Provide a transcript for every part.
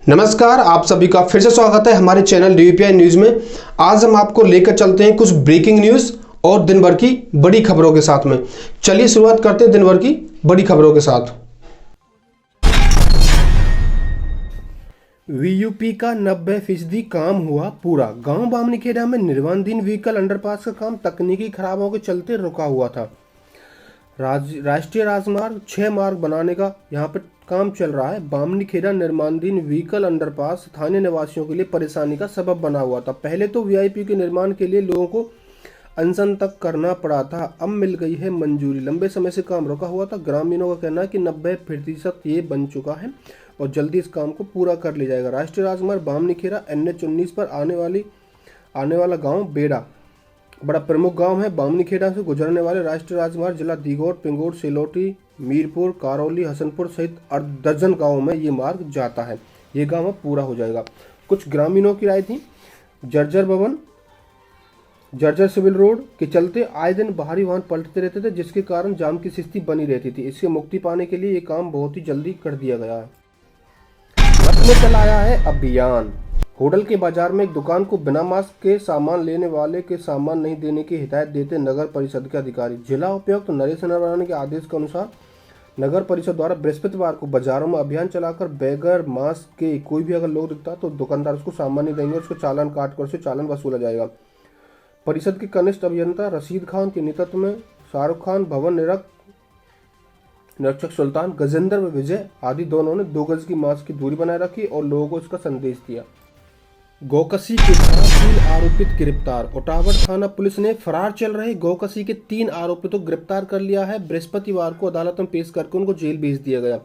नमस्कार, आप सभी का फिर से स्वागत है हमारे चैनल डीवीपीआई न्यूज़ में। आज हम आपको लेकर चलते हैं कुछ ब्रेकिंग न्यूज़ और दिन भर की बड़ी खबरों के साथ में। चलिए शुरुआत करते हैं दिन भर की बड़ी खबरों के साथ। वीयूपी का 90% काम हुआ पूरा। गांव बामनीखेड़ा में निर्माणाधीन व्हीकल अंडरपास का काम तकनीकी खराबों के चलते रुका हुआ था। राष्ट्रीय राजमार्ग 6 मार्ग बनाने का यहाँ पे काम चल रहा है। बामनीखेड़ा निर्माणाधीन व्हीकल अंडरपास स्थानीय निवासियों के लिए परेशानी का सबब बना हुआ था। पहले तो वीआईपी के निर्माण के लिए लोगों को अनशन तक करना पड़ा था, अब मिल गई है मंजूरी। लंबे समय से काम रुका हुआ था। ग्रामीणों का कहना है कि 90% ये बन चुका है और जल्दी इस काम को पूरा कर लिया जाएगा। राष्ट्रीय राजमार्ग बामनीखेड़ा NH19 पर आने वाला गाँव बेड़ा बड़ा प्रमुख गांव है। बामनीखेड़ा से गुजरने वाले राष्ट्रीय राजमार्ग जिला दिगोट, पिंगोट, सेलोटी, मीरपुर, करौली, हसनपुर सहित दर्जन गांवों में ये मार्ग जाता है। ये गांव अब पूरा हो जाएगा। कुछ ग्रामीणों की राय थी। जर्जर सिविल रोड के चलते आए दिन भारी वाहन पलटते रहते थे, जिसके कारण जाम की स्थिति बनी रहती थी। इससे मुक्ति पाने के लिए ये काम बहुत ही जल्दी कर दिया गया है। रथ में चलाया है अभियान। होडल के बाजार में एक दुकान को बिना मास्क के सामान लेने वाले के सामान नहीं देने की हिदायत देते नगर परिषद के अधिकारी। जिला उपायुक्त नरेश नरवाने के आदेश के अनुसार नगर परिषद द्वारा बृहस्पतिवार को बाजारों में अभियान चलाकर बगैर मास्क के कोई भी अगर लोग दिखता तो दुकानदार उसको सामान नहीं देंगे, उसको चालान काट कर उसे चालान वसूला जाएगा। परिषद के कनिष्ठ अभियंता रशीद खान के नेतृत्व में शाहरुख खान, भवन निरीक्षक सुल्तान, गजेंद्र व विजय आदि दोनों ने 2 गज की मास्क की दूरी बनाए रखी और लोगों को इसका संदेश दिया। गोकसी के 3 आरोपित गिरफ्तार। उटावर थाना पुलिस ने फरार चल रहे गोकसी के 3 आरोपितों को गिरफ्तार कर लिया है। बृहस्पतिवार को अदालत में पेश करके उनको जेल भेज दिया गया।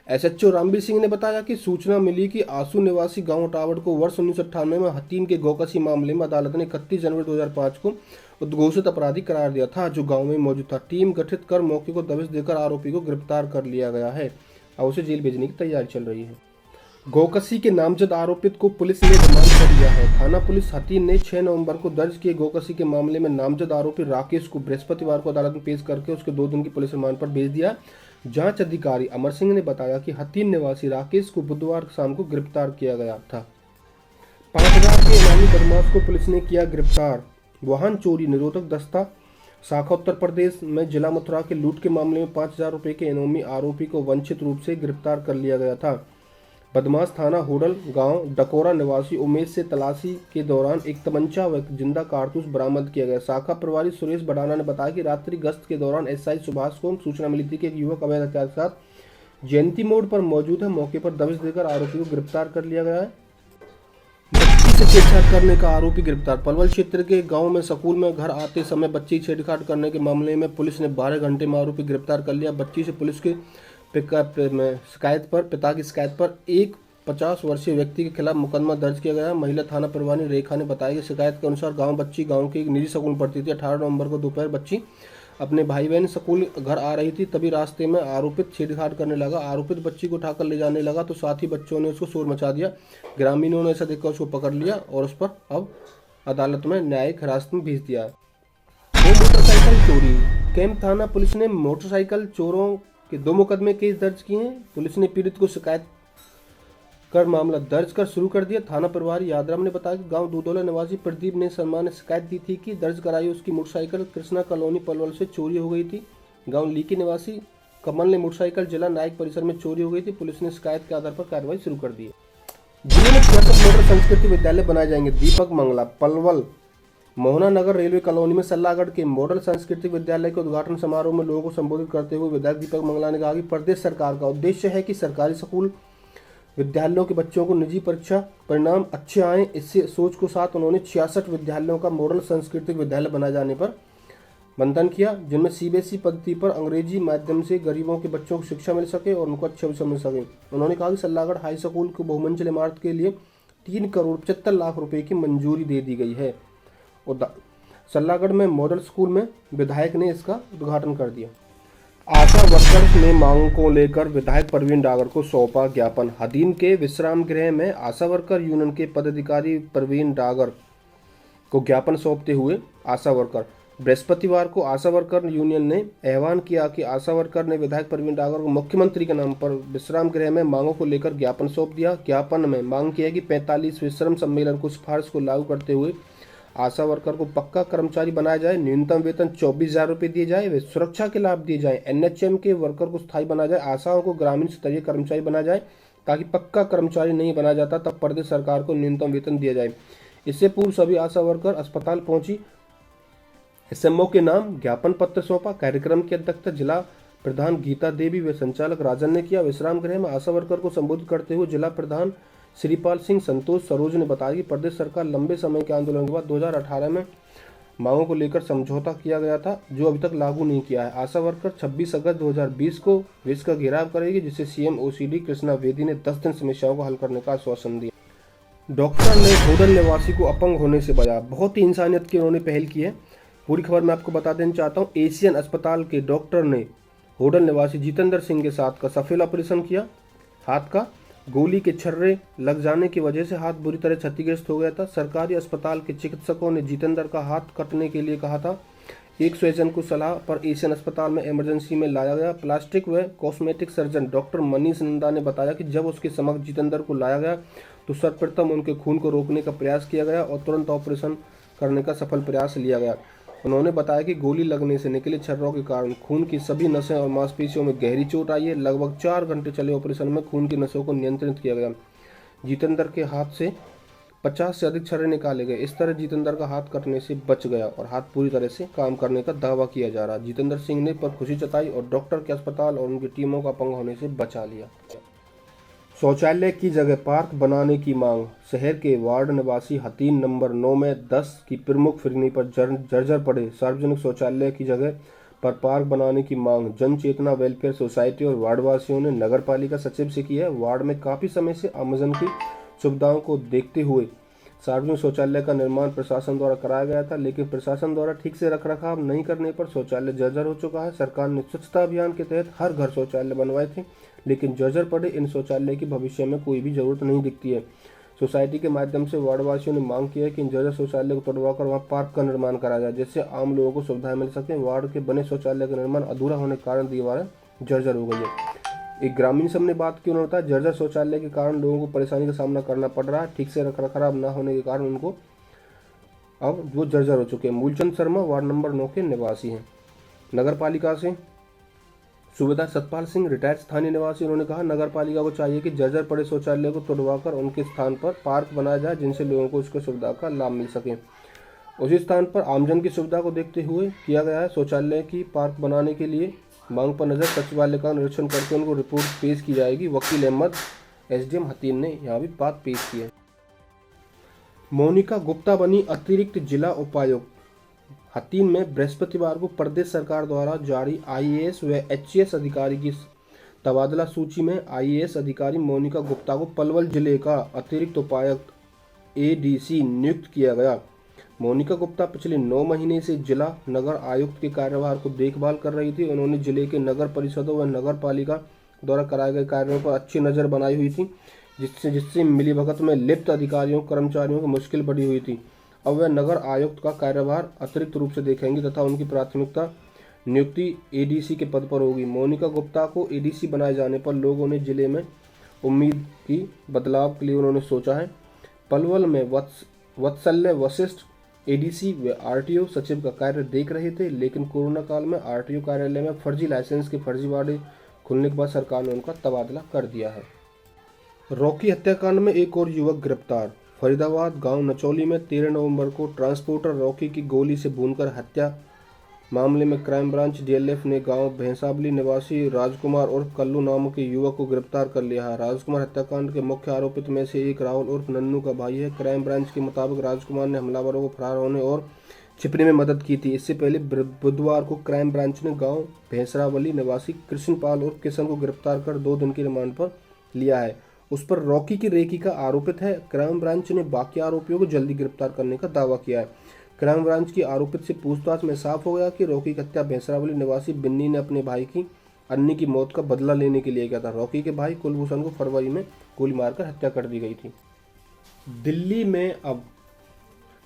एसएचओ रामवीर सिंह ने बताया कि सूचना मिली कि आसू निवासी गांव उटावर को वर्ष 1998 में हथीन के गोकसी मामले में अदालत ने 31 जनवरी 2005 को उद्घोषित अपराधी करार दिया था, जो गाँव में मौजूद था। टीम गठित कर मौके को दबिश देकर आरोपी को गिरफ्तार कर लिया गया है और उसे जेल भेजने की तैयारी चल रही है। गोकसी के नामजद आरोपित को पुलिस ने रिमांड कर लिया है। थाना पुलिस हथीन ने 6 नवंबर को दर्ज किए गोकसी के मामले में नामजद आरोपी राकेश को बृहस्पतिवार को अदालत में पेश करके उसके 2 दिन की पुलिस रिमांड पर भेज दिया। जांच अधिकारी अमर सिंह ने बताया कि हथीन निवासी राकेश को बुधवार शाम को गिरफ्तार किया गया था। 5000 के इनामी बदमाश को पुलिस ने किया गिरफ्तार। वाहन चोरी निरोधक दस्ता शाखा उत्तर प्रदेश में जिला मथुरा के लूट के मामले में 5000 रुपये के इनामी आरोपी को वंचित रूप से गिरफ्तार कर लिया गया था। बदमाश थाना होडल गांव डकोरा निवासी उमेश से तलाशी के दौरान एक तमंचा व जिंदा कारतूस बरामद किया गया। शाखा प्रभारी सुरेश बडाना ने बताया कि रात्रि गश्त के दौरान एसआई सुभाष को सूचना मिली थी कि एक युवक अवैध हथियार के साथ जयंती मोड़ पर मौजूद है। मौके पर दबिश देकर आरोपी को गिरफ्तार कर लिया गया है। बच्ची से छेड़छाड़ करने का आरोपी गिरफ्तार। पलवल क्षेत्र के गांव में स्कूल में घर आते समय बच्ची छेड़छाड़ करने के मामले में पुलिस ने 12 घंटे में आरोपी गिरफ्तार कर लिया। बच्ची से पुलिस के पिता की शिकायत पर एक 50 वर्षीय व्यक्ति के खिलाफ मुकदमा दर्ज किया गया है। महिला थाना प्रभारी रेखा ने बताया कि शिकायत के अनुसार बच्ची गांव के एक निजी स्कूल में पढ़ती थी। 18 नवंबर को दोपहर बच्ची अपने भाई बहन स्कूल घर आ रही थी, तभी रास्ते में आरोपित छेड़छाड़ करने लगा। आरोपित बच्ची को उठाकर ले जाने लगा तो साथ ही बच्चों ने उसको शोर मचा दिया। ग्रामीणों ने ऐसा देखकर उसको पकड़ लिया और उस पर अब अदालत में न्यायिक हिरासत में भेज दिया है। मोटरसाइकिल चोरी। कैंप थाना पुलिस ने मोटरसाइकिल चोरों के 2 मुकदमे केस दर्ज किए हैं। पुलिस ने पीड़ित को शिकायत कर मामला दर्ज कर शुरू कर दिया। थाना प्रभारी यादराम ने बताया कि गांव दूधौला निवासी प्रदीप ने शर्मा ने शिकायत दी थी कि दर्ज कराई उसकी मोटरसाइकिल कृष्णा कॉलोनी पलवल से चोरी हो गई थी। गांव लीकी निवासी कमल ने मोटरसाइकिल जिला न्यायिक परिसर में चोरी हो गई थी। पुलिस ने शिकायत के आधार पर कार्रवाई शुरू कर दी है। जिले में 66 मॉडल संस्कृति विद्यालय बनाए जाएंगे। दीपक मंगला। पलवल मोहना नगर रेलवे कॉलोनी में सल्लागढ़ के मॉडल सांस्कृतिक विद्यालय के उद्घाटन समारोह में लोगों को संबोधित करते हुए विधायक दीपक मंगला ने कहा कि प्रदेश सरकार का उद्देश्य है कि सरकारी स्कूल विद्यालयों के बच्चों को निजी परीक्षा परिणाम अच्छे आए। इससे सोच के साथ उन्होंने 66 विद्यालयों का मॉडल सांस्कृतिक विद्यालय बनाए जाने पर मंथन किया, जिनमें सीबीएसई पद्धति पर अंग्रेजी माध्यम से गरीबों के बच्चों को शिक्षा मिल सके और उनको अच्छा विषय मिल सके। उन्होंने कहा कि सल्लागढ़ हाई स्कूल को बहुमंजिल इमारत के लिए 3 करोड़ 75 लाख रुपए की मंजूरी दे दी गई है। सल्लागढ़ में मॉडल स्कूल में विधायक ने इसका उद्घाटन कर दिया। आशा वर्कर्स ने मांगों को लेकर विधायक प्रवीण डागर को सौंपा ज्ञापन। हदीन के विश्राम गृह में आशा वर्कर यूनियन के पदाधिकारी प्रवीण डागर को ज्ञापन सौंपते हुए आशा वर्कर बृहस्पतिवार को आशा वर्कर यूनियन ने आह्वान किया कि आशा वर्कर ने विधायक प्रवीण डागर को मुख्यमंत्री के नाम पर विश्राम गृह में मांगों को लेकर ज्ञापन सौंप दिया। ज्ञापन में मांग की है कि 45 श्रम सम्मेलन को सिफारिश को लागू करते हुए आशा वर्कर को पक्का कर्मचारी बनाया जाए, न्यूनतम वेतन 24,000 रुपये दिए जाए, वे सुरक्षा के लाभ दिए जाए, NHM के वर्कर को स्थायी बनाया जाए, आशाओं को ग्रामीण स्तरीय कर्मचारी बनाया जाए, ताकि पक्का कर्मचारी नहीं बनाया जाता तब प्रदेश सरकार को न्यूनतम वेतन दिया जाए। इससे पूर्व सभी आशा वर्कर अस्पताल पहुंची, SMO के नाम ज्ञापन पत्र सौंपा। कार्यक्रम की अध्यक्षता जिला प्रधान गीता देवी व संचालक राजन ने किया। विश्राम गृह में आशा वर्कर को संबोधित करते हुए जिला प्रधान श्रीपाल सिंह संतोष सरोज ने बताया कि प्रदेश सरकार लंबे समय के आंदोलन के बाद 2018 में मांगों को लेकर समझौता किया गया था, जो अभी तक लागू नहीं किया है। आशा वर्कर 26 अगस्त 2020 को विश्व का घेराव करेगी, जिसे CM OCD कृष्णा बेदी ने 10 दिन समस्याओं को हल करने का आश्वासन दिया। डॉक्टर ने होडल निवासी को अपंग होने से बचाया। बहुत ही इंसानियत की उन्होंने पहल की है। पूरी खबर मैं आपको बता देना चाहता हूँ। एशियन अस्पताल के डॉक्टर ने होडल निवासी जितेंद्र सिंह के साथ का सफल ऑपरेशन किया। हाथ का गोली के छर्रे लग जाने की वजह से हाथ बुरी तरह क्षतिग्रस्त हो गया था। सरकारी अस्पताल के चिकित्सकों ने जितेंद्र का हाथ कटने के लिए कहा था। एक सर्जन को सलाह पर एशियन अस्पताल में इमरजेंसी में लाया गया। प्लास्टिक व cosmetic surgeon doctor Manish Nanda ने बताया कि जब उसके समक्ष जितेंद्र को लाया गया तो सर्वप्रथम उनके खून को रोकने का प्रयास किया गया और तुरंत ऑपरेशन करने का सफल प्रयास लिया गया। उन्होंने बताया कि गोली लगने से निकले छर्रों के कारण खून की सभी नसें और मांसपेशियों में गहरी चोट आई है। लगभग 4 घंटे चले ऑपरेशन में खून की नसों को नियंत्रित किया गया। जितेंद्र के हाथ से 50 से अधिक छर्रे निकाले गए। इस तरह जितेंद्र का हाथ कटने से बच गया और हाथ पूरी तरह से काम करने का दावा किया जा रहा है। जितेंद्र सिंह ने पर खुशी जताई और डॉक्टर के अस्पताल और उनकी टीमों को अपंग होने से बचा लिया। शौचालय की जगह पार्क बनाने की मांग। शहर के वार्ड निवासी हतीन नंबर 9 में 10 की प्रमुख फिरनी पर जर्जर पड़े सार्वजनिक शौचालय की जगह पर पार्क बनाने की मांग जन चेतना वेलफेयर सोसाइटी और वार्डवासियों ने नगर पालिका सचिव से की है। वार्ड में काफी समय से आमजन की सुविधाओं को देखते हुए सार्वजनिक शौचालय का निर्माण प्रशासन द्वारा कराया गया था, लेकिन प्रशासन द्वारा ठीक से रखरखाव नहीं करने पर शौचालय जर्जर हो चुका है। सरकार ने स्वच्छता अभियान के तहत हर घर शौचालय बनवाए थे, लेकिन जर्जर पड़े इन शौचालय की भविष्य में कोई भी जरूरत नहीं दिखती है। सोसाइटी के माध्यम से वार्डवासियों ने मांग की है कि इन जर्जर शौचालय को तोड़वाकर वहां पार्क का निर्माण कराया जाए, जिससे आम लोगों को सुविधाएं मिल सके। वार्ड के बने शौचालय का निर्माण अधूरा होने के कारण दीवारें जर्जर हो गई है। एक ग्रामीण से हमने बात की, उन्होंने बताया जर्जर शौचालय के कारण लोगों को परेशानी का सामना करना पड़ रहा है। ठीक से रखरखाव न होने के कारण उनको अब वो जर्जर हो चुके हैं। मूलचंद शर्मा वार्ड नंबर 9 के निवासी हैं। नगर पालिका से सुबेदार सतपाल सिंह रिटायर्ड स्थानीय निवासी, उन्होंने कहा नगर पालिका को चाहिए कि जर्जर पड़े शौचालय को तोड़वाकर उनके स्थान पर पार्क बनाया जाए, जिनसे लोगों को उसकी सुविधा का लाभ मिल सके। उसी स्थान पर आमजन की सुविधा को देखते हुए किया गया है। शौचालय की पार्क बनाने के लिए मांग पर नजर सचिवालय का निरीक्षण करके उनको रिपोर्ट पेश की जाएगी। वकील अहमद SDM हतीन ने यहाँ भी बात पेश की है। मोनिका गुप्ता बनी अतिरिक्त जिला उपायुक्त। हतीन में बृहस्पतिवार को प्रदेश सरकार द्वारा जारी IAS व HAS अधिकारी की तबादला सूची में IAS अधिकारी मोनिका गुप्ता को पलवल जिले का अतिरिक्त उपायुक्त ADC नियुक्त किया गया। मोनिका गुप्ता पिछले 9 महीने से जिला नगर आयुक्त के कार्यभार को देखभाल कर रही थी। उन्होंने जिले के नगर परिषदों व नगर पालिका द्वारा कराए गए कार्यों पर अच्छी नज़र बनाई हुई थी, जिससे मिलीभगत में लिप्त अधिकारियों कर्मचारियों को मुश्किल बढ़ी हुई थी। अब वह नगर आयुक्त का कार्यभार अतिरिक्त रूप से देखेंगी तथा उनकी प्राथमिकता नियुक्ति ADC के पद पर होगी। मोनिका गुप्ता को ADC बनाए जाने पर लोगों ने जिले में उम्मीद की बदलाव के लिए उन्होंने सोचा है। पलवल में वत्सल्य वशिष्ठ ADC व RTO सचिव का कार्य देख रहे थे, लेकिन कोरोना काल में RTO कार्यालय में फर्जी लाइसेंस के फर्जीवाड़े खुलने के बाद सरकार ने उनका तबादला कर दिया है। रॉकी हत्याकांड में एक और युवक गिरफ्तार। फरीदाबाद गांव नचौली में 13 नवंबर को ट्रांसपोर्टर रॉकी की गोली से भूनकर हत्या मामले में क्राइम ब्रांच DLF ने गांव भैंसावली निवासी राजकुमार उर्फ कल्लू नामक के युवक को गिरफ्तार कर लिया है। राजकुमार हत्याकांड के मुख्य आरोपित में से एक राहुल उर्फ नन्नू का भाई है। क्राइम ब्रांच के मुताबिक राजकुमार ने हमलावरों को फरार होने और छिपने में मदद की थी। इससे पहले बुधवार को क्राइम ब्रांच ने गाँव भैंसरावली निवासी कृष्णपाल उर्फ किशन को गिरफ्तार कर 2 दिन की रिमांड पर लिया है। उस पर रॉकी की रेकी का आरोपित है। क्राइम ब्रांच ने बाकी आरोपियों को जल्दी गिरफ्तार करने का दावा किया है। क्राइम ब्रांच की आरोपित से पूछताछ में साफ हो गया कि रॉकी की हत्या भैंसरावली निवासी बिन्नी ने अपने भाई की अन्नी की मौत का बदला लेने के लिए किया था। रॉकी के भाई कुलभूषण को फरवरी में गोली मारकर हत्या कर दी गई थी। दिल्ली में अब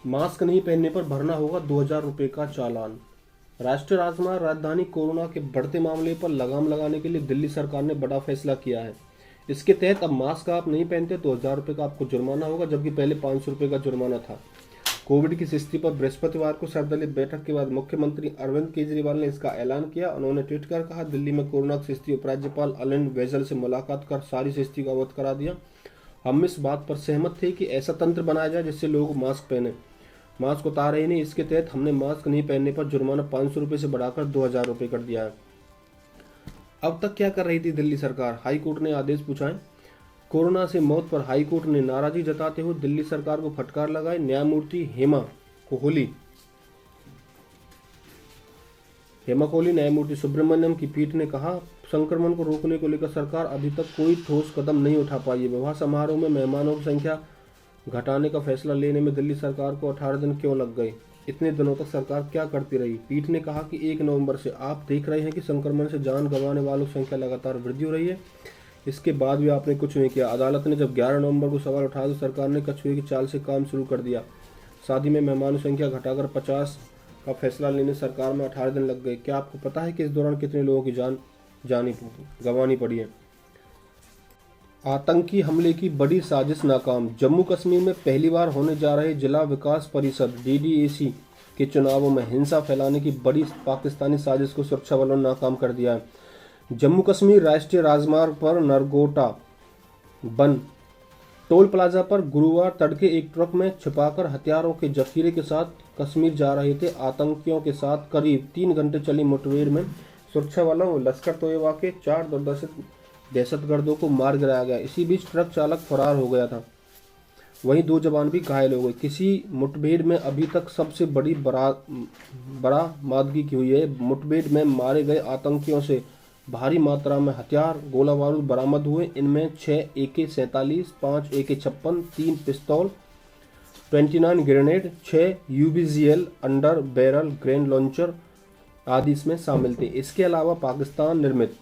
मास्क नहीं पहनने पर भरना होगा 2,000 रुपये का चालान। राष्ट्रीय राजमार्ग राजधानी कोरोना के बढ़ते मामले पर लगाम लगाने के लिए दिल्ली सरकार ने बड़ा फैसला किया है। इसके तहत अब मास्क आप नहीं पहनते तो 1,000 रुपये का आपको जुर्माना होगा, जबकि पहले 500 रुपये का जुर्माना था। कोविड की स्थिति पर बृहस्पतिवार को सर्वदलीय बैठक के बाद मुख्यमंत्री अरविंद केजरीवाल ने इसका ऐलान किया। उन्होंने ट्वीट कर कहा, दिल्ली में कोरोना की स्थिति उपराज्यपाल अरविंद बैजल से मुलाकात कर सारी स्थिति को अवगत करा दिया। हम इस बात पर सहमत थे कि ऐसा तंत्र बनाया जाए जिससे लोग मास्क पहने। मास्क उतार रहे नहीं, इसके तहत हमने मास्क नहीं पहनने पर जुर्माना 500 रुपये से बढ़ाकर 2,000 रुपये कर दिया है। अब तक क्या कर रही थी दिल्ली सरकार? हाईकोर्ट ने आदेश पूछा है। कोरोना से मौत पर हाईकोर्ट ने नाराजगी जताते हुए दिल्ली सरकार को फटकार लगाई। न्यायमूर्ति हेमा कोहली न्यायमूर्ति सुब्रमण्यम की पीठ ने कहा, संक्रमण को रोकने को लेकर सरकार अभी तक कोई ठोस कदम नहीं उठा पाई है। विवाह समारोह में मेहमानों की संख्या घटाने का फैसला लेने में दिल्ली सरकार को 18 दिन क्यों लग गए? इतने दिनों तक सरकार क्या करती रही? पीठ ने कहा कि 1 नवंबर से आप देख रहे हैं कि संक्रमण से जान गंवाने वालों की संख्या लगातार वृद्धि हो रही है। इसके बाद भी आपने कुछ नहीं किया। अदालत ने जब 11 नवंबर को सवाल उठाया तो सरकार ने कछुए की चाल से काम शुरू कर दिया। शादी में मेहमानों की संख्या घटाकर 50 का फैसला लेने सरकार में 18 दिन लग गए। क्या आपको पता है कि इस दौरान कितने लोगों की जान गंवानी पड़ी है? आतंकी हमले की बड़ी साजिश नाकाम। जम्मू कश्मीर में पहली बार होने जा रहे जिला विकास परिषद DDAC के चुनावों में हिंसा फैलाने की बड़ी पाकिस्तानी साजिश को सुरक्षा बलों ने नाकाम कर दिया है। जम्मू कश्मीर राष्ट्रीय राजमार्ग पर नरगोटा बन टोल प्लाजा पर गुरुवार तड़के एक ट्रक में छिपाकर हथियारों के जखीरे के साथ कश्मीर जा रहे थे आतंकियों के साथ करीब 3 घंटे चली मुठभेड़ में सुरक्षा बलों और लश्कर तोयबा के 4 दहशतगर्दों को मार गिराया गया। इसी बीच ट्रक चालक फरार हो गया था, वहीं 2 जवान भी घायल हो गए। किसी मुठभेड़ में अभी तक सबसे बड़ी बरामदगी की हुई है। मुठभेड़ में मारे गए आतंकियों से भारी मात्रा में हथियार गोला बारूद बरामद हुए। इनमें 6 AK-47, 5 AK-56, 3 पिस्तौल, 29 grenade, 6 UBGL under barrel grain launcher आदि इसमें शामिल थे। इसके अलावा पाकिस्तान निर्मित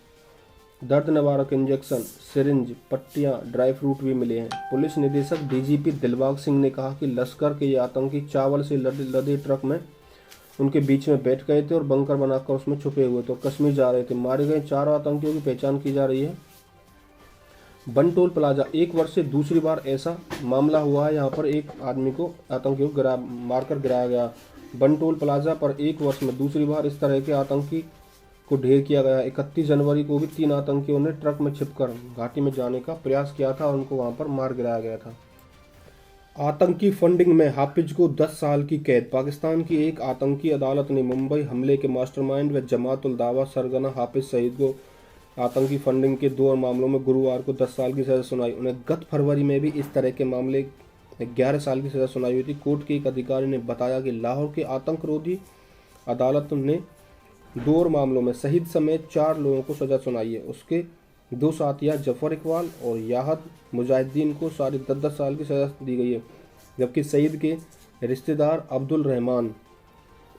दर्द निवारक इंजेक्शन, सिरिंज, पट्टियां, ड्राई फ्रूट भी मिले हैं। पुलिस निदेशक DGP दिलबाग सिंह ने कहा कि लश्कर के ये आतंकी चावल से लदे ट्रक में उनके बीच में बैठ गए थे और बंकर बनाकर उसमें छुपे हुए थे और कश्मीर जा रहे थे। मारे गए 4 आतंकियों की पहचान की जा रही है। बन टोल प्लाजा 1 वर्ष से दूसरी बार ऐसा मामला हुआ है। यहाँ पर एक आदमी को आतंकियों को मारकर गिराया गया। बन टोल प्लाजा पर 1 वर्ष में दूसरी बार इस तरह के आतंकी को ढेर किया गया। 31 जनवरी को भी 3 आतंकियों ने ट्रक में छिपकर घाटी में जाने का प्रयास किया था और उनको वहां पर मार गिराया गया था। आतंकी फंडिंग में हाफिज को 10 साल की कैद। पाकिस्तान की एक आतंकी अदालत ने मुंबई हमले के मास्टरमाइंड व जमात उल दावा सरगना हाफिज सईद को आतंकी फंडिंग के 2 मामलों में गुरुवार को 10 साल की सजा सुनाई। उन्हें गत फरवरी में भी इस तरह के मामले 11 साल की सजा सुनाई हुई थी। कोर्ट के एक अधिकारी ने बताया कि लाहौर के आतंकरोधी अदालत ने 2 और मामलों में शहीद समेत 4 लोगों को सजा सुनाई है। उसके 2 साथियां जफर इकबाल और याहद मुजाहिदीन को साढ़े 10 साल की सजा दी गई है, जबकि सईद के रिश्तेदार अब्दुल रहमान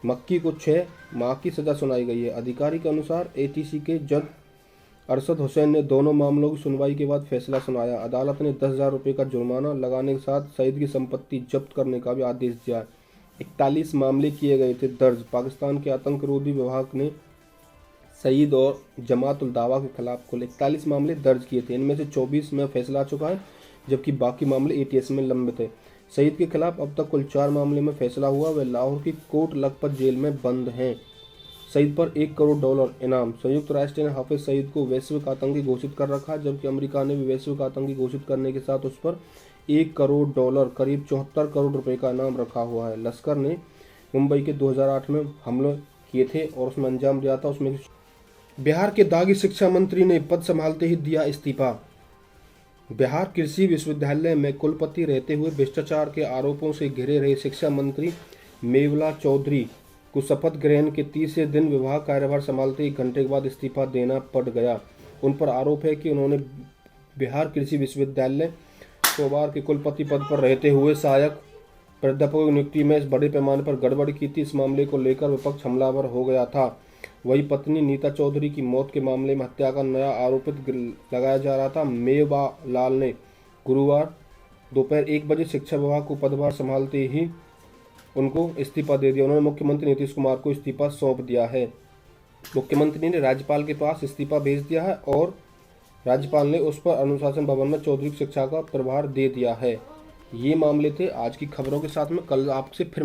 मक्की को 6 माह की सजा सुनाई गई है। अधिकारी के अनुसार ATC के जज अरशद हुसैन ने दोनों मामलों की सुनवाई के बाद फैसला सुनाया। अदालत ने 10,000 रुपये का जुर्माना लगाने के साथ सईद की संपत्ति जब्त करने का भी आदेश दिया। 41 मामले किए गए थे दर्ज। पाकिस्तान के आतंकरोधी विभाग ने सईद और जमात उल दावा के खिलाफ कुल 41 मामले दर्ज किए थे। इनमें से 24 में फैसला आ चुका है, जबकि बाकी मामले ATS में लंबित है। सईद के खिलाफ अब तक कुल 4 मामले में फैसला हुआ। वे लाहौर की कोट लखपत जेल में बंद हैं। सईद पर $1 करोड़ इनाम। संयुक्त राष्ट्र ने हाफिज सईद को वैश्विक आतंकी घोषित कर रखा है, जबकि अमेरिका ने भी वैश्विक आतंकी घोषित करने के साथ उस पर $1 करोड़ करीब 74 करोड़ रुपए का इनाम रखा हुआ है। लश्कर ने मुंबई के 2008 में हमले किए थे और उसमें अंजाम दिया था। उसमें बिहार के दागी शिक्षा मंत्री ने पद संभालते ही दिया इस्तीफा। बिहार कृषि विश्वविद्यालय में कुलपति रहते हुए भ्रष्टाचार के आरोपों से घिरे रहे शिक्षा मंत्री मेवला चौधरी को शपथ ग्रहण के 30वें दिन विभाग कार्यभार संभालते ही घंटे के बाद इस्तीफा देना पड़ गया। उन पर आरोप है कि उन्होंने बिहार कृषि विश्वविद्यालय सोमवार के कुलपति पद पर रहते हुए सहायक प्राध्यापकों की नियुक्ति में बड़े पैमाने पर गड़बड़ी की थी। इस मामले को लेकर विपक्ष हमलावर हो गया था। वही पत्नी नीता चौधरी की मौत के मामले में हत्या का नया आरोपित लगाया जा रहा था। मेवा लाल ने गुरुवार दोपहर 1 बजे शिक्षा विभाग को पदभार संभालते ही उनको इस्तीफा दे दिया। उन्होंने मुख्यमंत्री नीतीश कुमार को इस्तीफा सौंप दिया है। मुख्यमंत्री ने राज्यपाल के पास इस्तीफा भेज दिया है और राज्यपाल ने उस पर अनुशासन भवन में चौधरी शिक्षा का प्रभार दे दिया है। ये मामले थे आज की खबरों के साथ में। कल आपसे फिर